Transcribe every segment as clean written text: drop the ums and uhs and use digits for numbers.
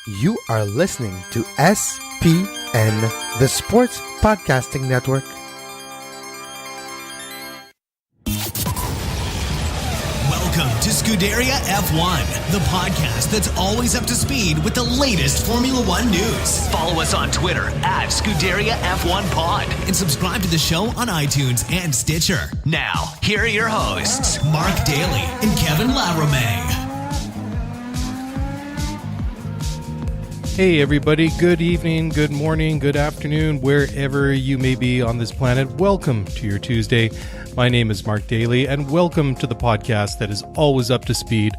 You are listening to SPN, the Sports Podcasting Network. Welcome to Scuderia F1, the podcast that's always up to speed with the latest Formula One news. Follow us on Twitter at Scuderia F1 Pod and subscribe to the show on iTunes and Stitcher. Now, here are your hosts, Mark Dailey and Kevin Laramée. Hey everybody, good evening, good morning, good afternoon, wherever you may be on this planet. Welcome to your Tuesday. My name is Mark Dailey, and welcome to the podcast that is always up to speed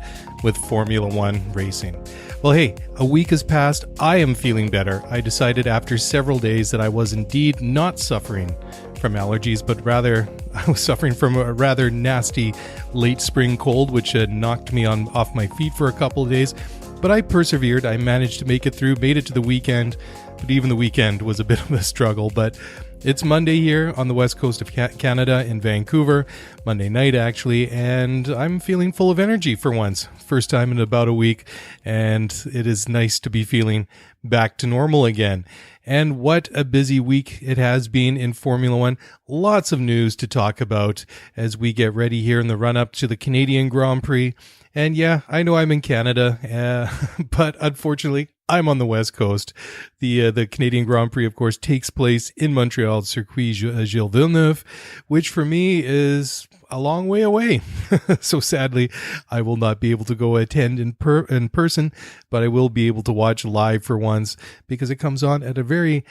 with Formula One racing. Well, hey, a week has passed. I am feeling better. I decided after several days that I was indeed not suffering from allergies, but rather I was suffering from a rather nasty late spring cold, which had knocked me off my feet for a couple of days. But I persevered. I managed to make it through, made it to the weekend. But even the weekend was a bit of a struggle. But it's Monday here on the west coast of Canada in Vancouver. Monday night, actually. And I'm feeling full of energy for once. First time in about a week. And it is nice to be feeling back to normal again. And what a busy week it has been in Formula One. Lots of news to talk about as we get ready here in the run-up to the Canadian Grand Prix. And yeah, I know I'm in Canada, but unfortunately, I'm on the West Coast. The Canadian Grand Prix, of course, takes place in Montreal, Circuit Gilles Villeneuve, which for me is a long way away. So sadly, I will not be able to go attend in person, but I will be able to watch live for once because it comes on at a very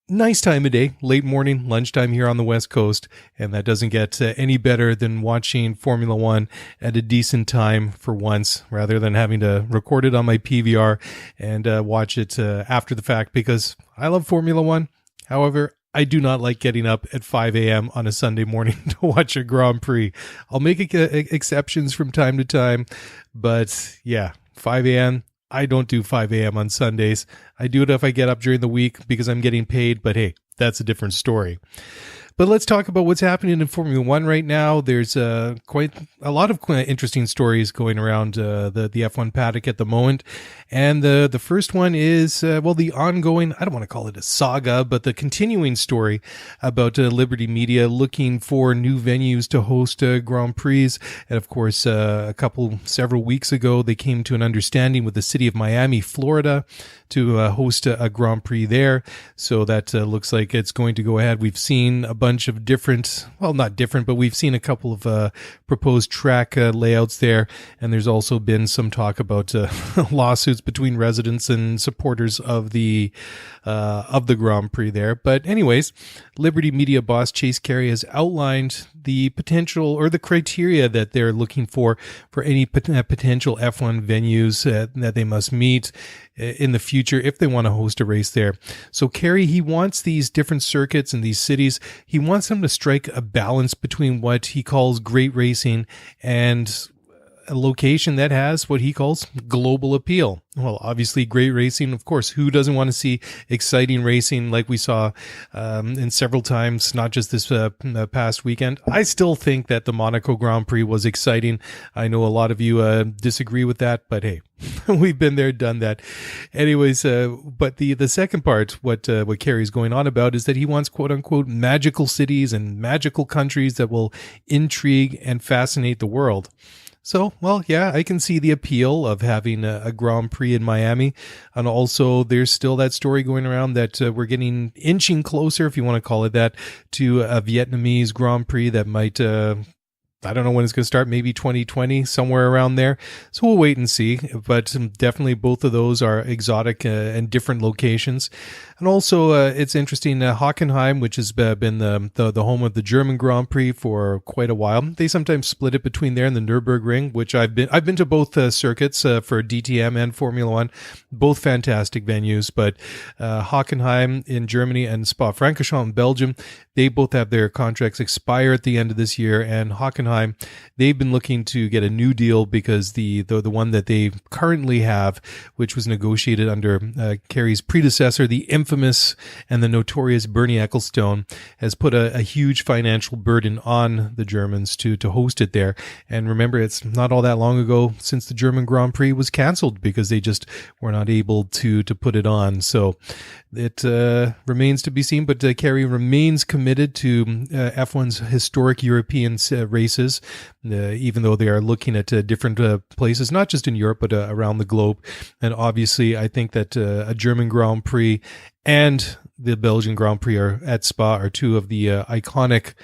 nice time of day, late morning, lunchtime here on the West Coast, and that doesn't get any better than watching Formula One at a decent time for once, rather than having to record it on my PVR and watch it after the fact, because I love Formula One. However, I do not like getting up at 5 a.m. on a Sunday morning to watch a Grand Prix. I'll make exceptions from time to time, but yeah, 5 a.m., I don't do 5 a.m. on Sundays. I do it if I get up during the week because I'm getting paid, but hey, that's a different story. But let's talk about what's happening in Formula One right now. There's quite a lot of interesting stories going around the F1 paddock at the moment. And the first one is, the ongoing, I don't want to call it a saga, but the continuing story about Liberty Media looking for new venues to host Grand Prix. And of course, several weeks ago, they came to an understanding with the city of Miami, Florida, to host a Grand Prix there. So that looks like it's going to go ahead. We've seen a bunch of different, well, not different, but we've seen a couple of proposed track layouts there. And there's also been some talk about lawsuits between residents and supporters of the Grand Prix there. But anyways, Liberty Media boss Chase Carey has outlined the potential or the criteria that they're looking for any potential F1 venues that they must meet in the future if they want to host a race there. So Carey, he wants these different circuits in these cities. He wants them to strike a balance between what he calls great racing and a location that has what he calls global appeal. Well, obviously, great racing. Of course, who doesn't want to see exciting racing like we saw in several times, not just this past weekend? I still think that the Monaco Grand Prix was exciting. I know a lot of you disagree with that, but hey, we've been there, done that. Anyways, but the second part, what Carey's going on about is that he wants quote unquote magical cities and magical countries that will intrigue and fascinate the world. So, well, yeah, I can see the appeal of having a Grand Prix in Miami. And also, there's still that story going around that we're getting inching closer, if you want to call it that, to a Vietnamese Grand Prix that might, I don't know when it's going to start, maybe 2020, somewhere around there. So we'll wait and see. But definitely both of those are exotic and different locations. And also, it's interesting, Hockenheim, which has been the home of the German Grand Prix for quite a while. They sometimes split it between there and the Nürburgring, which I've been to both circuits for DTM and Formula One, both fantastic venues. But Hockenheim in Germany and Spa-Francorchamps in Belgium, They both have their contracts expire at the end of this year, and Hockenheim, they've been looking to get a new deal because the one that they currently have, which was negotiated under Kerry's predecessor, the infamous and the notorious Bernie Ecclestone, has put a huge financial burden on the Germans to host it there. And remember, it's not all that long ago since the German Grand Prix was canceled because they just were not able to put it on. So it remains to be seen, but Kerry remains committed to F1's historic European races, even though they are looking at different places, not just in Europe, but around the globe. And obviously, I think that a German Grand Prix and the Belgian Grand Prix at Spa are two of the iconic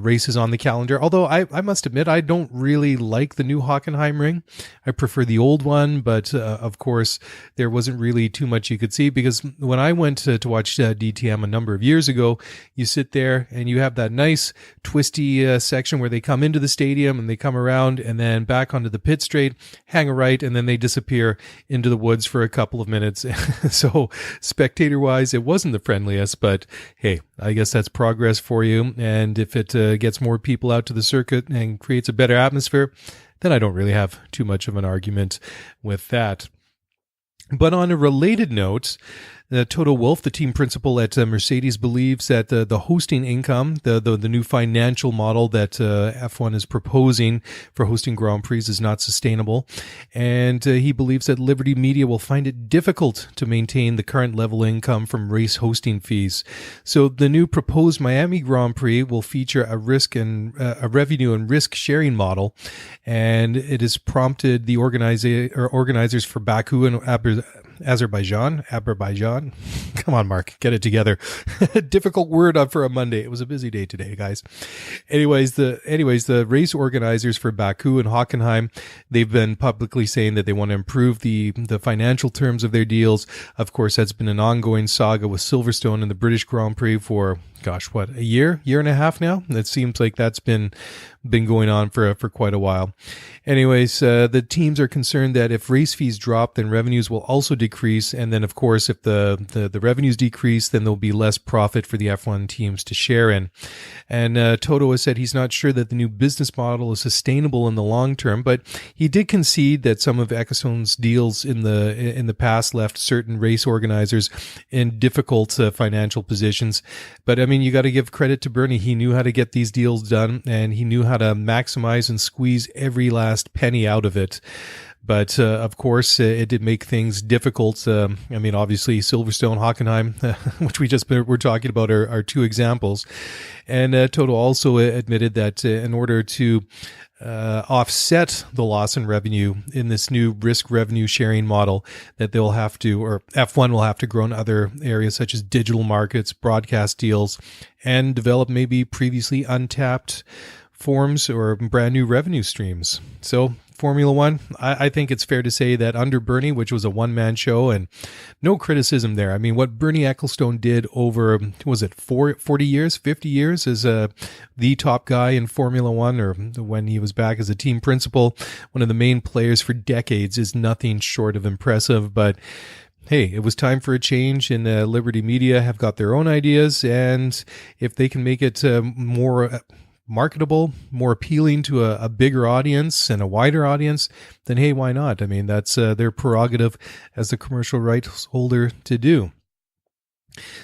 races on the calendar. Although I must admit, I don't really like the new Hockenheim ring. I prefer the old one, but of course, there wasn't really too much you could see because when I went to watch DTM a number of years ago, you sit there and you have that nice twisty section where they come into the stadium and they come around and then back onto the pit straight, hang a right, and then they disappear into the woods for a couple of minutes. So spectator-wise, it wasn't the friendliest, but hey, I guess that's progress for you. And if it gets more people out to the circuit and creates a better atmosphere, then I don't really have too much of an argument with that. But on a related note, Toto Wolff, the team principal at Mercedes, believes that the hosting income, the new financial model that F1 is proposing for hosting Grand Prix is not sustainable. And he believes that Liberty Media will find it difficult to maintain the current level income from race hosting fees. So the new proposed Miami Grand Prix will feature a revenue and risk sharing model. And it has prompted the organizers for Baku and Azerbaijan. Come on, Mark, get it together. Difficult word for a Monday. It was a busy day today, guys. Anyways, the race organizers for Baku and Hockenheim, they've been publicly saying that they want to improve the financial terms of their deals. Of course, that's been an ongoing saga with Silverstone and the British Grand Prix for, a year and a half now? It seems like that's been going on for quite a while. Anyways, the teams are concerned that if race fees drop, then revenues will also decrease. And then, of course, if the revenues decrease, then there'll be less profit for the F1 teams to share in. And Toto has said he's not sure that the new business model is sustainable in the long term, but he did concede that some of Ecclestone's deals in the past left certain race organizers in difficult financial positions. But I mean, you got to give credit to Bernie. He knew how to get these deals done, and he knew how to maximize and squeeze every last penny out of it. But of course, it did make things difficult. I mean, obviously, Silverstone, Hockenheim, which we just were talking about, are two examples. And Toto also admitted that in order to offset the loss in revenue in this new risk revenue sharing model, that they'll have to, or F1 will have to grow in other areas such as digital markets, broadcast deals, and develop maybe previously untapped forms or brand new revenue streams. So Formula One, I think it's fair to say that under Bernie, which was a one-man show, and no criticism there. I mean, what Bernie Ecclestone did over, 40 years, 50 years as the top guy in Formula One, or when he was back as a team principal, one of the main players for decades, is nothing short of impressive. But hey, it was time for a change, and Liberty Media have got their own ideas, and if they can make it more marketable, more appealing to a bigger audience and a wider audience, then hey, why not? I mean, that's their prerogative as the commercial rights holder to do.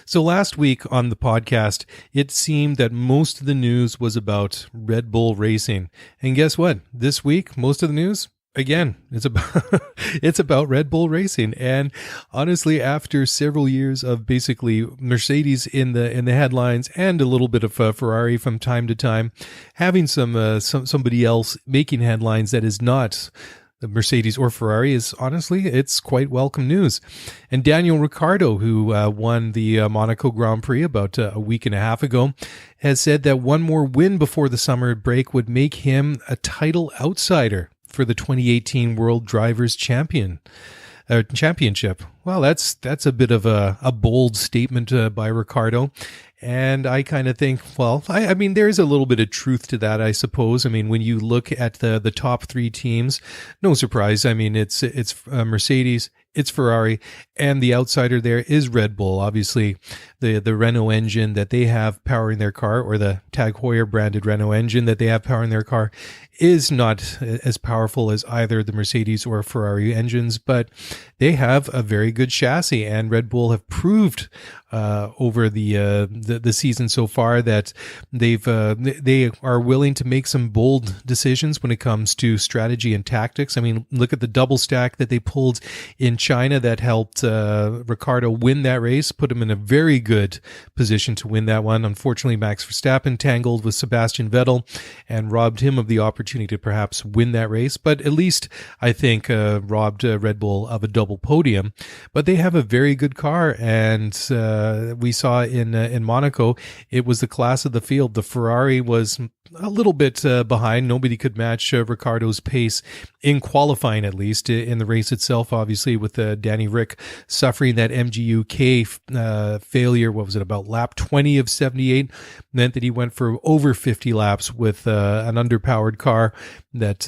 So last week on the podcast, it seemed that most of the news was about Red Bull Racing. And guess what? This week, most of the news, again, it's about Red Bull Racing. And honestly, after several years of basically Mercedes in the headlines and a little bit of Ferrari from time to time, having somebody else making headlines that is not the Mercedes or Ferrari is honestly, it's quite welcome news. And Daniel Ricciardo, who won the Monaco Grand Prix about a week and a half ago, has said that one more win before the summer break would make him a title outsider for the 2018 World Drivers' Championship. Well, that's a bit of a bold statement by Ricciardo. And I kind of think, well, I mean, there's a little bit of truth to that, I suppose. I mean, when you look at the top three teams, no surprise. I mean, it's Mercedes, it's Ferrari, and the outsider there is Red Bull. Obviously, the Renault engine that they have powering their car, or the Tag Heuer branded Renault engine that they have powering their car, is not as powerful as either the Mercedes or Ferrari engines, but they have a very good chassis, and Red Bull have proved over the season so far that they are willing to make some bold decisions when it comes to strategy and tactics. I mean, look at the double stack that they pulled in China that helped Ricciardo win that race, put him in a very good position to win that one. Unfortunately, Max Verstappen tangled with Sebastian Vettel and robbed him of the opportunity to perhaps win that race, but at least I think robbed Red Bull of a double podium. But they have a very good car, and we saw in Monaco, it was the class of the field. The Ferrari was a little bit behind. Nobody could match Ricciardo's pace in qualifying, at least. In the race itself, obviously, with Danny Rick suffering that MGU-K failure, what was it, about lap 20 of 78, meant that he went for over 50 laps with an underpowered car that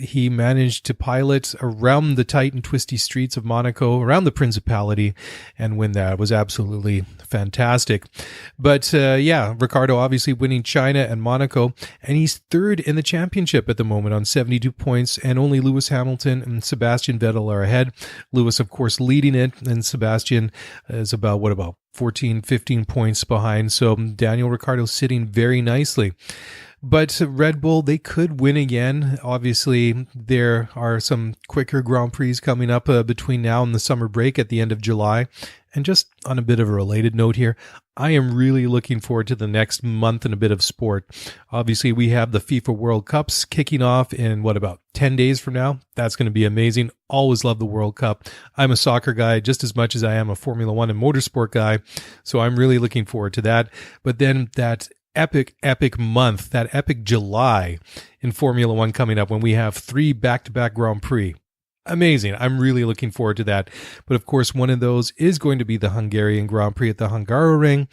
he managed to pilot around the tight and twisty streets of Monaco, around the Principality, and win that. It was absolutely fantastic. But Ricciardo obviously winning China and Monaco, and he's third in the championship at the moment on 72 points, and only Lewis Hamilton and Sebastian Vettel are ahead. Lewis, of course, leading it, and Sebastian is about 14, 15 points behind. So Daniel Ricciardo sitting very nicely. But Red Bull, they could win again. Obviously, there are some quicker Grand Prix coming up between now and the summer break at the end of July. And just on a bit of a related note here, I am really looking forward to the next month and a bit of sport. Obviously, we have the FIFA World Cups kicking off in, about 10 days from now? That's going to be amazing. Always love the World Cup. I'm a soccer guy just as much as I am a Formula One and motorsport guy. So I'm really looking forward to that. But then that epic month, that epic July in Formula One coming up when we have 3 back-to-back Grand Prix. Amazing. I'm really looking forward to that. But of course, one of those is going to be the Hungarian Grand Prix at the Hungaroring.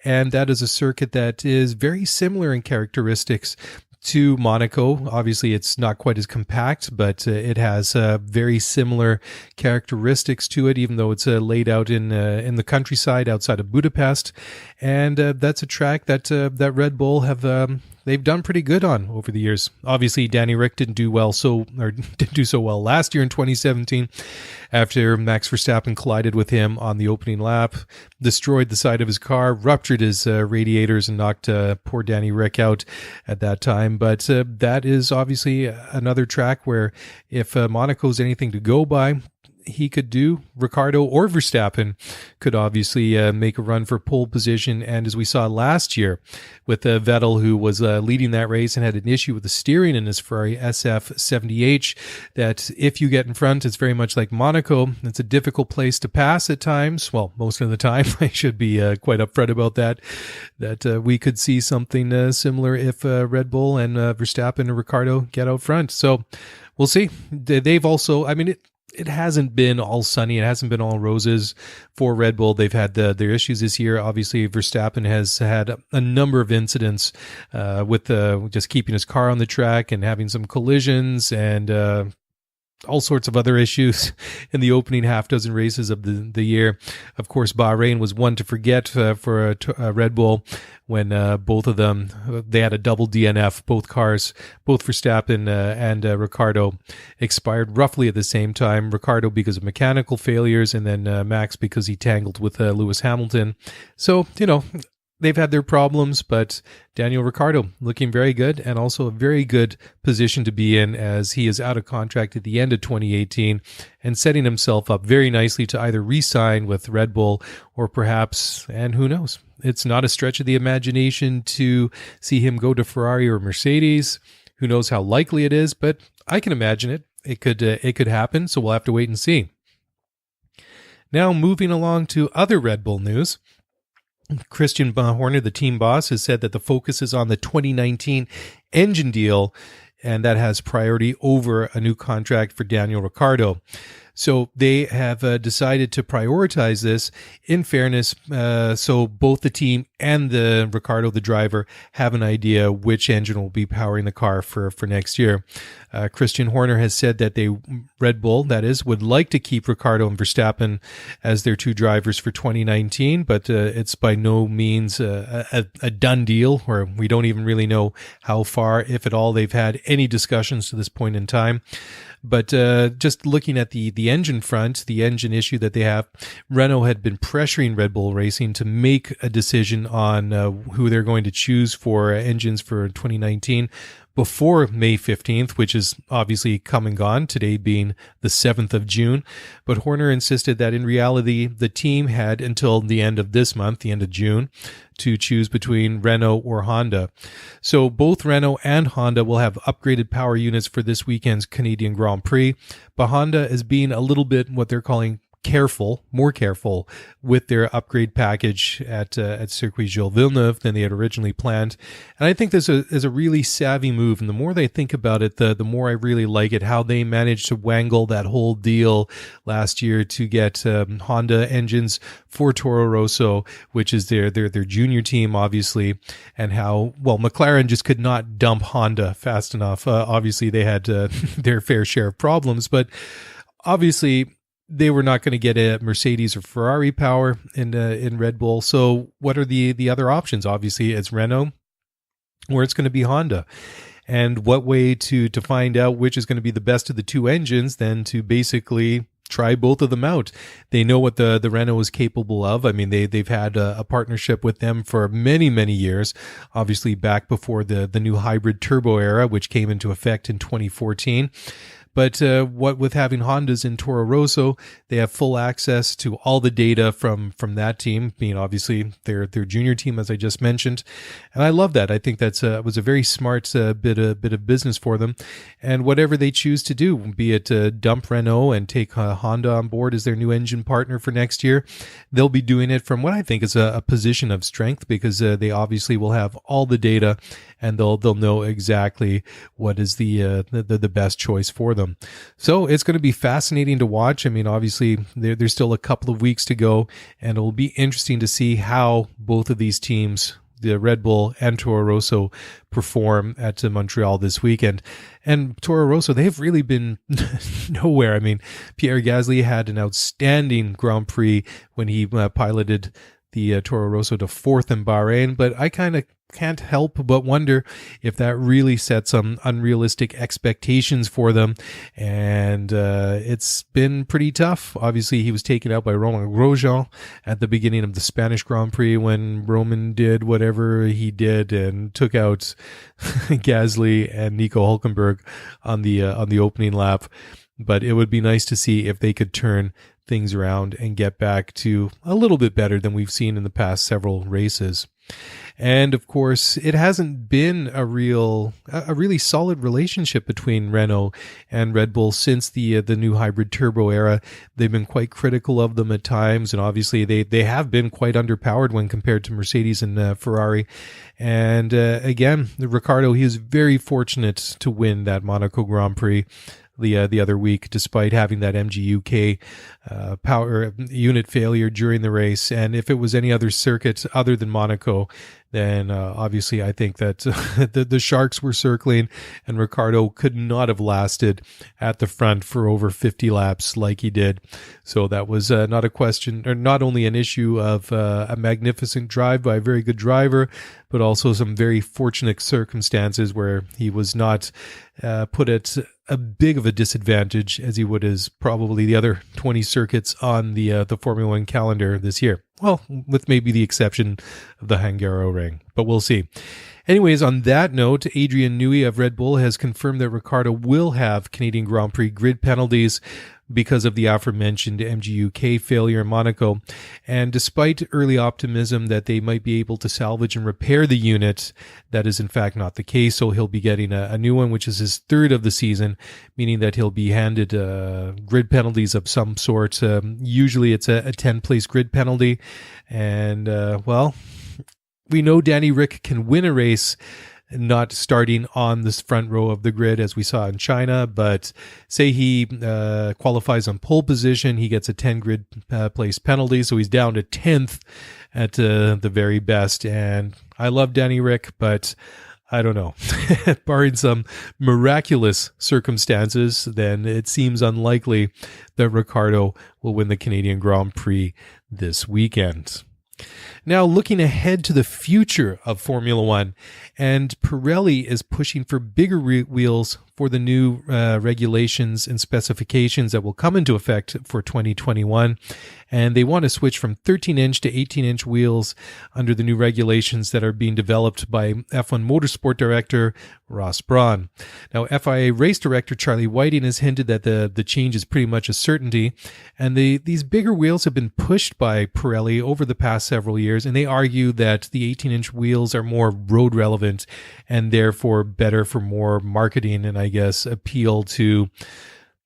And that is a circuit that is very similar in characteristics to Monaco. Obviously, it's not quite as compact, but it has very similar characteristics to it, even though it's laid out in the countryside outside of Budapest. And that's a track that Red Bull have they've done pretty good on over the years. Obviously, Danny Rick didn't do so well last year in 2017 after Max Verstappen collided with him on the opening lap, destroyed the side of his car, ruptured his radiators, and knocked poor Danny Rick out at that time. But that is obviously another track where if Monaco's anything to go by, he could do. Ricciardo or Verstappen could obviously make a run for pole position. And as we saw last year with Vettel, who was leading that race and had an issue with the steering in his Ferrari SF70H, that if you get in front, it's very much like Monaco. It's a difficult place to pass at times. Well, most of the time. I should be quite upfront about that we could see something similar if Red Bull and Verstappen and Ricciardo get out front. So we'll see. They've also, it hasn't been all sunny. It hasn't been all roses for Red Bull. They've had their issues this year. Obviously, Verstappen has had a number of incidents with just keeping his car on the track and having some collisions and all sorts of other issues in the opening half dozen races of the year. Of course, Bahrain was one to forget for Red Bull when both of them, they had a double DNF. Both cars, both Verstappen and Ricciardo, expired roughly at the same time. Ricciardo because of mechanical failures, and then Max because he tangled with Lewis Hamilton. So, they've had their problems, but Daniel Ricciardo looking very good, and also a very good position to be in as he is out of contract at the end of 2018 and setting himself up very nicely to either re-sign with Red Bull or perhaps, and who knows, it's not a stretch of the imagination to see him go to Ferrari or Mercedes. Who knows how likely it is, but I can imagine it. It could happen, so we'll have to wait and see. Now, moving along to other Red Bull news. Christian Horner, the team boss, has said that the focus is on the 2019 engine deal, and that has priority over a new contract for Daniel Ricciardo. So they have decided to prioritize this in fairness. So both the team and the Ricciardo, the driver, have an idea which engine will be powering the car for next year. Christian Horner has said that Red Bull, that is, would like to keep Ricciardo and Verstappen as their two drivers for 2019, but it's by no means a done deal, or we don't even really know how far, if at all, they've had any discussions to this point in time. But just looking at the engine front, the engine issue that they have, Renault had been pressuring Red Bull Racing to make a decision on who they're going to choose for engines for 2019 before May 15th, which is obviously come and gone, today being the 7th of June. But Horner insisted that in reality, the team had until the end of this month, the end of June, to choose between Renault or Honda. So both Renault and Honda will have upgraded power units for this weekend's Canadian Grand Prix, but Honda is being a little bit what they're calling more careful with their upgrade package at Circuit Gilles Villeneuve than they had originally planned. And I think this is a really savvy move. And the more they think about it, the more I really like it, how they managed to wangle that whole deal last year to get Honda engines for Toro Rosso, which is their junior team, obviously, and how, well, McLaren just could not dump Honda fast enough. Obviously, they had their fair share of problems, but obviously, they were not going to get a Mercedes or Ferrari power in Red Bull. So what are the other options? Obviously, it's Renault or it's going to be Honda. And what way to find out which is going to be the best of the two engines than to basically try both of them out. They know what the Renault is capable of. I mean, they've had a partnership with them for many, many years, obviously back before the new hybrid turbo era, which came into effect in 2014. But what with having Hondas in Toro Rosso, they have full access to all the data from that team, being obviously their junior team, as I just mentioned. And I love that. I think that's was a very smart bit of business for them. And whatever they choose to do, be it dump Renault and take Honda on board as their new engine partner for next year, they'll be doing it from what I think is a position of strength, because they obviously will have all the data and they'll know exactly what is the best choice for them. So it's going to be fascinating to watch. I mean, obviously, there's still a couple of weeks to go, and it'll be interesting to see how both of these teams, the Red Bull and Toro Rosso, perform at Montreal this weekend. And Toro Rosso, they've really been nowhere. I mean, Pierre Gasly had an outstanding Grand Prix when he piloted the Toro Rosso to fourth in Bahrain, but I kind of can't help but wonder if that really set some unrealistic expectations for them. And it's been pretty tough. Obviously, he was taken out by Romain Grosjean at the beginning of the Spanish Grand Prix when Roman did whatever he did and took out Gasly and Nico Hülkenberg on the opening lap. But it would be nice to see if they could turn things around and get back to a little bit better than we've seen in the past several races. And of course, it hasn't been a really solid relationship between Renault and Red Bull since the new hybrid turbo era. They've been quite critical of them at times, and obviously they have been quite underpowered when compared to Mercedes and Ferrari. And again, Ricciardo, he was very fortunate to win that Monaco Grand Prix the other week, despite having that MGUK power unit failure during the race. And if it was any other circuit other than Monaco, then obviously I think that the Sharks were circling, and Ricciardo could not have lasted at the front for over 50 laps like he did. So that was not a question, or not only an issue of a magnificent drive by a very good driver, but also some very fortunate circumstances where he was not put at a big of a disadvantage as he would as probably the other 20 circuits on the Formula One calendar this year. Well, with maybe the exception of the Hungaroring, but we'll see. Anyways, on that note, Adrian Newey of Red Bull has confirmed that Ricciardo will have Canadian Grand Prix grid penalties because of the aforementioned MGUK failure in Monaco. And despite early optimism that they might be able to salvage and repair the unit, that is in fact not the case. So he'll be getting a new one, which is his third of the season, meaning that he'll be handed grid penalties of some sort. Usually it's a 10-place grid penalty. And, well, we know Danny Rick can win a race not starting on this front row of the grid as we saw in China, but say he qualifies on pole position, he gets a 10 grid place penalty, so he's down to 10th at the very best. And I love Danny Rick, but I don't know. Barring some miraculous circumstances, then it seems unlikely that Ricciardo will win the Canadian Grand Prix this weekend. Now, looking ahead to the future of Formula One, and Pirelli is pushing for bigger wheels for the new regulations and specifications that will come into effect for 2021. And they want to switch from 13-inch to 18-inch wheels under the new regulations that are being developed by F1 Motorsport Director Ross Brawn. Now, FIA Race Director Charlie Whiting has hinted that the change is pretty much a certainty. And these bigger wheels have been pushed by Pirelli over the past several years, and they argue that the 18-inch wheels are more road relevant and therefore better for more marketing and, I guess, appeal to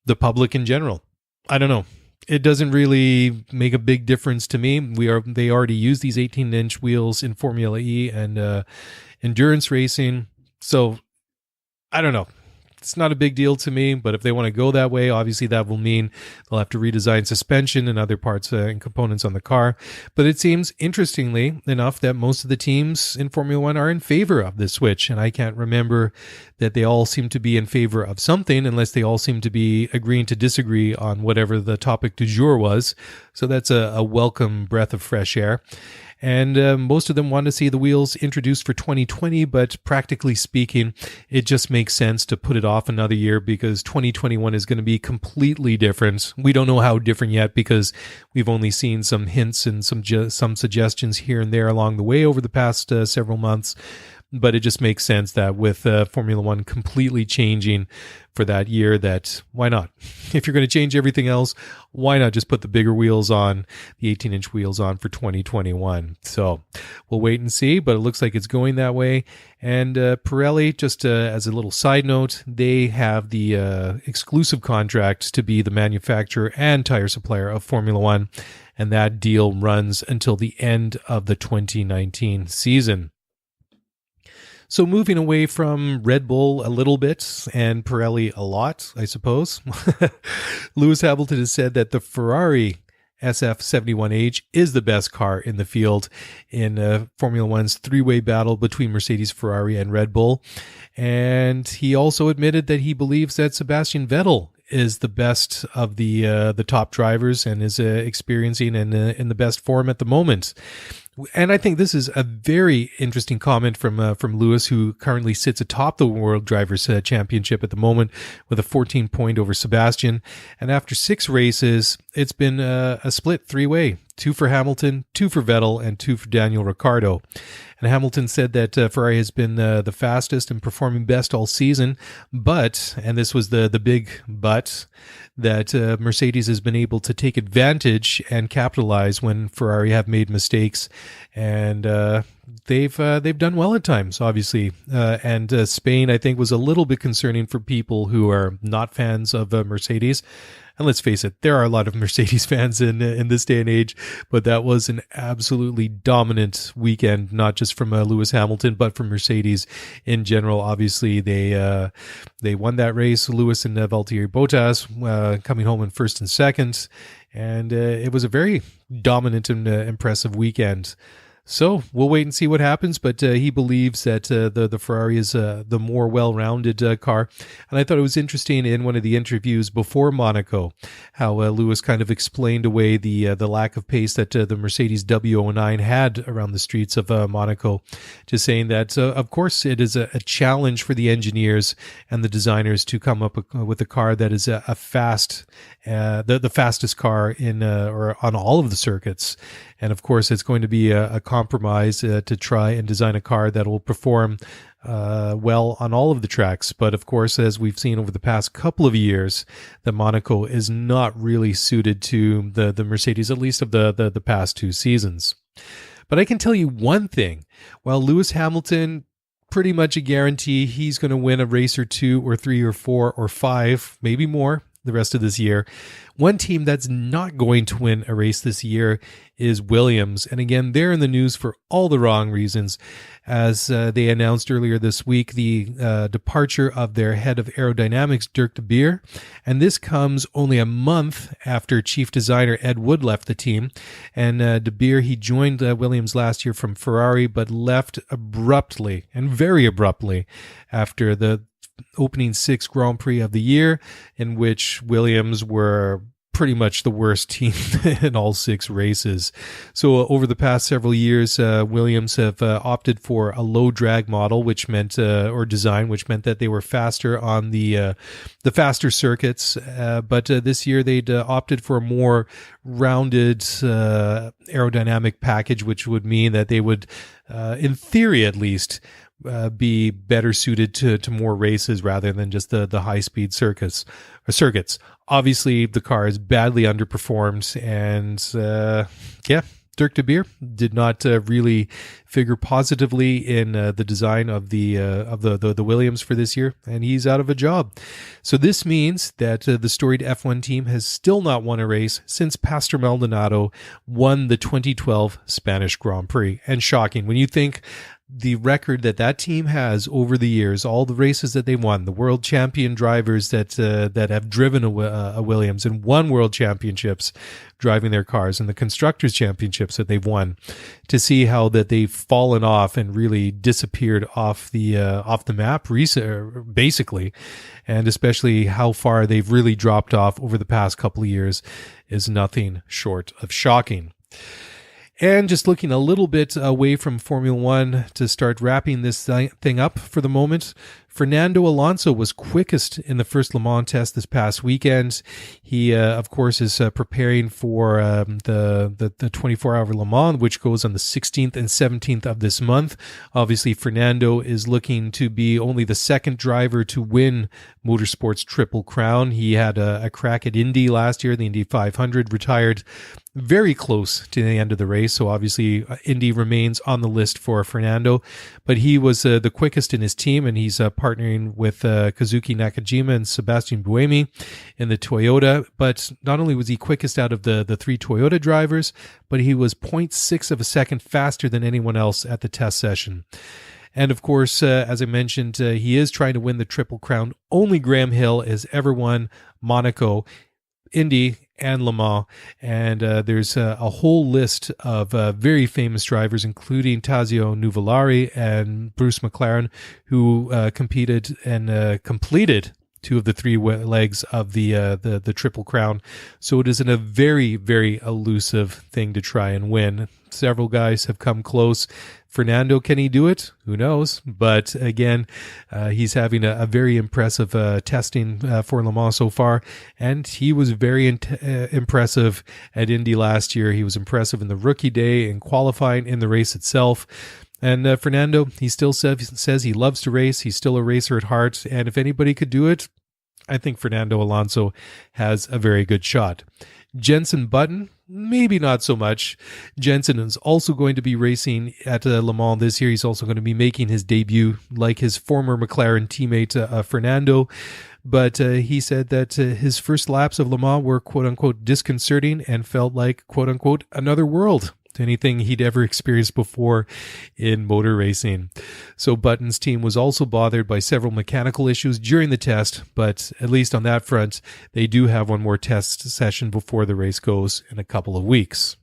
the public in general. I don't know. It doesn't really make a big difference to me. They already use these 18-inch wheels in Formula E and endurance racing. So I don't know. It's not a big deal to me, but if they want to go that way, obviously that will mean they'll have to redesign suspension and other parts and components on the car. But it seems, interestingly enough, that most of the teams in Formula One are in favor of this switch. And I can't remember that they all seem to be in favor of something unless they all seem to be agreeing to disagree on whatever the topic du jour was. So that's a welcome breath of fresh air. And most of them want to see the wheels introduced for 2020, but practically speaking, it just makes sense to put it off another year because 2021 is going to be completely different. We don't know how different yet because we've only seen some hints and some suggestions here and there along the way over the past several months. But it just makes sense that with Formula One completely changing for that year, that why not? If you're going to change everything else, why not just put the bigger wheels on, the 18-inch wheels on for 2021? So we'll wait and see, but it looks like it's going that way. And Pirelli, just as a little side note, they have the exclusive contract to be the manufacturer and tire supplier of Formula One, and that deal runs until the end of the 2019 season. So moving away from Red Bull a little bit and Pirelli a lot, I suppose, Lewis Hamilton has said that the Ferrari SF71H is the best car in the field in Formula One's three-way battle between Mercedes, Ferrari, and Red Bull. And he also admitted that he believes that Sebastian Vettel is the best of the top drivers and is experiencing and in the best form at the moment. And I think this is a very interesting comment from Lewis, who currently sits atop the World Drivers' Championship at the moment with a 14-point over Sebastian. And after 6 races, it's been a split 3-way. 2 for Hamilton, 2 for Vettel, and 2 for Daniel Ricciardo. And Hamilton said that Ferrari has been the fastest and performing best all season, but, and this was the big but, that Mercedes has been able to take advantage and capitalize when Ferrari have made mistakes, and they've done well at times, obviously. And Spain, I think, was a little bit concerning for people who are not fans of Mercedes. And let's face it, there are a lot of Mercedes fans in this day and age, but that was an absolutely dominant weekend, not just from Lewis Hamilton, but from Mercedes in general. Obviously, they won that race, Lewis and Valtteri Bottas coming home in first and second, and it was a very dominant and impressive weekend. So we'll wait and see what happens, but he believes that the Ferrari is the more well-rounded car. And I thought it was interesting in one of the interviews before Monaco, how Lewis kind of explained away the lack of pace that the Mercedes W09 had around the streets of Monaco, just saying that, of course, it is a challenge for the engineers and the designers to come up with a car that is a fast, the fastest car in or on all of the circuits. And of course, it's going to be a compromise to try and design a car that will perform well on all of the tracks. But of course, as we've seen over the past couple of years, that Monaco is not really suited to the Mercedes, at least of the past 2 seasons. But I can tell you one thing. While Lewis Hamilton, pretty much a guarantee he's going to win a race or 2 or 3 or 4 or 5, maybe more, the rest of this year. One team that's not going to win a race this year is Williams. And again, they're in the news for all the wrong reasons. As they announced earlier this week, the departure of their head of aerodynamics, Dirk de Beer. And this comes only a month after chief designer Ed Wood left the team. And de Beer, he joined Williams last year from Ferrari, but left abruptly and very abruptly after the opening 6 Grand Prix of the year, in which Williams were pretty much the worst team in all 6 races. So over the past several years, Williams have opted for a low drag model, which meant or design, which meant that they were faster on the faster circuits. But this year they'd opted for a more rounded aerodynamic package, which would mean that they would, in theory at least, be better suited to more races rather than just the high speed circuits. Obviously, the car is badly underperformed, and Dirk de Beer did not really figure positively in the design of the Williams for this year, and he's out of a job. So this means that the storied F1 team has still not won a race since Pastor Maldonado won the 2012 Spanish Grand Prix. And shocking when you think the record that team has over the years, all the races that they won, the world champion drivers that have driven a Williams and won world championships driving their cars, and the constructors championships that they've won, to see how that they've fallen off and really disappeared off the map basically, and especially how far they've really dropped off over the past couple of years is nothing short of shocking. And just looking a little bit away from Formula One to start wrapping this thing up for the moment, Fernando Alonso was quickest in the first Le Mans test this past weekend. He, of course, is preparing for the 24-hour Le Mans, which goes on the 16th and 17th of this month. Obviously, Fernando is looking to be only the second driver to win Motorsport's Triple Crown. He had a crack at Indy last year, the Indy 500, retired very close to the end of the race. So obviously, Indy remains on the list for Fernando, but he was the quickest in his team, and he's partnering with Kazuki Nakajima and Sebastian Buemi in the Toyota. But not only was he quickest out of the 3 Toyota drivers, but he was 0.6 of a second faster than anyone else at the test session. And of course, as I mentioned, he is trying to win the Triple Crown. Only Graham Hill has ever won Monaco, Indy, and Le Mans. And there's a whole list of very famous drivers, including Tazio Nuvolari and Bruce McLaren, who competed and completed 2 of the 3 legs of the Triple Crown. So it is a very, very elusive thing to try and win. Several guys have come close. Fernando, can he do it? Who knows? But again, he's having a very impressive testing for Le Mans so far, and he was very impressive at Indy last year. He was impressive in the rookie day, in qualifying, in the race itself. And Fernando, he still says he loves to race. He's still a racer at heart, and if anybody could do it, I think Fernando Alonso has a very good shot. Jenson Button, maybe not so much. Jenson is also going to be racing at Le Mans this year. He's also going to be making his debut like his former McLaren teammate Fernando. But he said that his first laps of Le Mans were quote-unquote disconcerting and felt like quote-unquote another world to anything he'd ever experienced before in motor racing. So Button's team was also bothered by several mechanical issues during the test, but at least on that front, they do have one more test session before the race goes in a couple of weeks.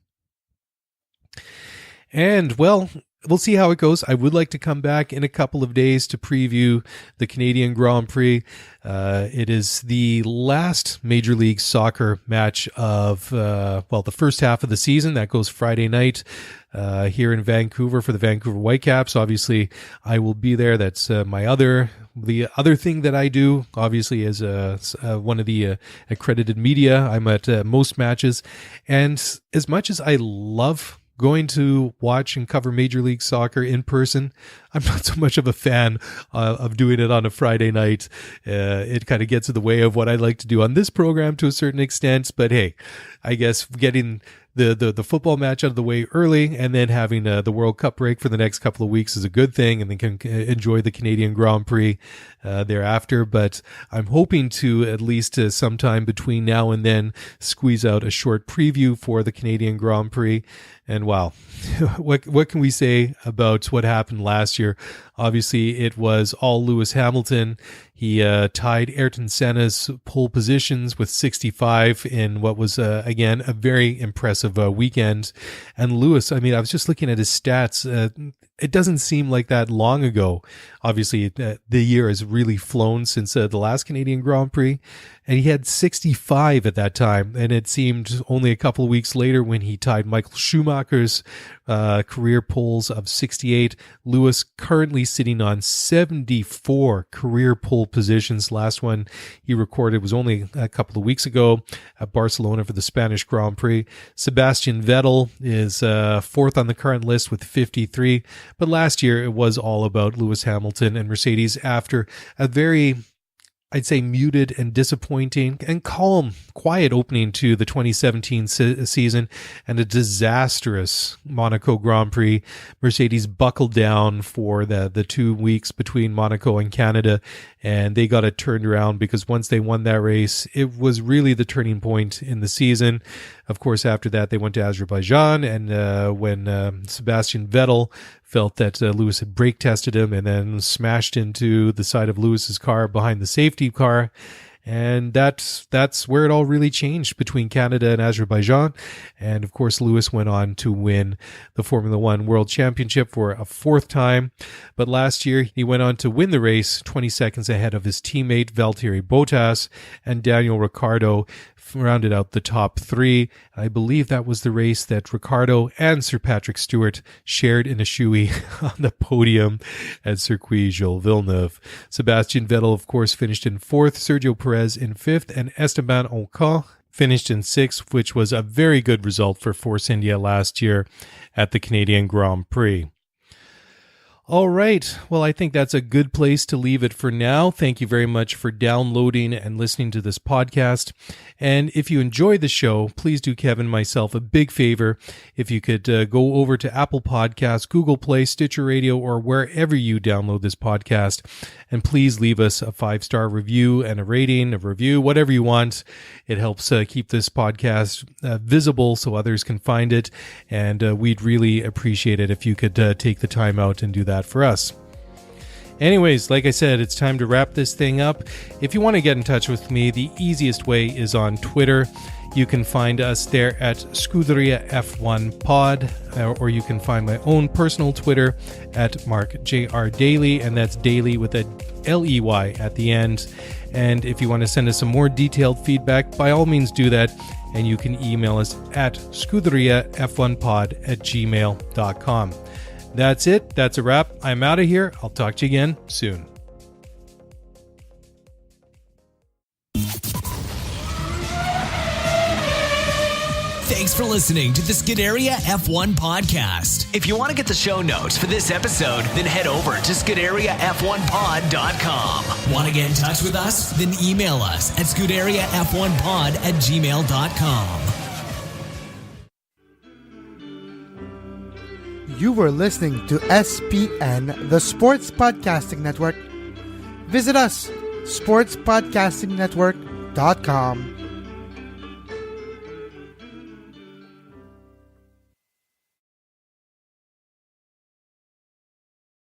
And, well, we'll see how it goes. I would like to come back in a couple of days to preview the Canadian Grand Prix. It is the last Major League Soccer match of, the first half of the season. That goes Friday night here in Vancouver for the Vancouver Whitecaps. Obviously, I will be there. That's the other thing that I do, obviously, as one of the accredited media. I'm at most matches. And as much as I love going to watch and cover Major League Soccer in person, I'm not so much of a fan of doing it on a Friday night. It kind of gets in the way of what I like to do on this program to a certain extent. But hey, I guess getting the football match out of the way early, and then having the World Cup break for the next couple of weeks is a good thing, and then can enjoy the Canadian Grand Prix thereafter. But I'm hoping to at least sometime between now and then squeeze out a short preview for the Canadian Grand Prix. And wow, what can we say about what happened last year? Obviously, it was all Lewis Hamilton. He tied Ayrton Senna's pole positions with 65 in what was, again, a very impressive weekend. And Lewis, I mean, I was just looking at his stats. It doesn't seem like that long ago. Obviously, the year has really flown since the last Canadian Grand Prix. And he had 65 at that time. And it seemed only a couple of weeks later when he tied Michael Schumacher's career poles of 68. Lewis currently sitting on 74 career pole positions. Last one he recorded was only a couple of weeks ago at Barcelona for the Spanish Grand Prix. Sebastian Vettel is fourth on the current list with 53. But last year it was all about Lewis Hamilton and Mercedes after a very, I'd say, muted and disappointing and calm, quiet opening to the 2017 season and a disastrous Monaco Grand Prix. Mercedes buckled down for the 2 weeks between Monaco and Canada, and they got it turned around because once they won that race, it was really the turning point in the season. Of course, after that, they went to Azerbaijan, and when Sebastian Vettel felt that Lewis had brake tested him and then smashed into the side of Lewis's car behind the safety car. And that's where it all really changed between Canada and Azerbaijan. And of course, Lewis went on to win the Formula One World Championship for a fourth time. But last year, he went on to win the race 20 seconds ahead of his teammate Valtteri Bottas, and Daniel Ricciardo rounded out the top three. I believe that was the race that Ricciardo and Sir Patrick Stewart shared in a shoey on the podium at Circuit Jules Villeneuve. Sebastian Vettel, of course, finished in fourth, Sergio Perez in fifth, and Esteban Ocon finished in sixth, which was a very good result for Force India last year at the Canadian Grand Prix. All right. Well, I think that's a good place to leave it for now. Thank you very much for downloading and listening to this podcast. And if you enjoy the show, please do Kevin and myself a big favor. If you could go over to Apple Podcasts, Google Play, Stitcher Radio, or wherever you download this podcast, and please leave us a 5-star review and a rating, a review, whatever you want. It helps keep this podcast visible so others can find it. And we'd really appreciate it if you could take the time out and do that for us. Anyways, like I said, it's time to wrap this thing up. If you want to get in touch with me, the easiest way is on Twitter. You can find us there at Scuderia F1 Pod, or you can find my own personal Twitter at Mark J.R. Dailey, and that's Dailey with a L-E-Y at the end. And if you want to send us some more detailed feedback, by all means do that, and you can email us at scuderiaf1pod@gmail.com. That's it. That's a wrap. I'm out of here. I'll talk to you again soon. Thanks for listening to the Scuderia F1 podcast. If you want to get the show notes for this episode, then head over to ScuderiaF1pod.com. Want to get in touch with us? Then email us at ScuderiaF1pod@gmail.com. You were listening to SPN, the Sports Podcasting Network. Visit us, sportspodcastingnetwork.com.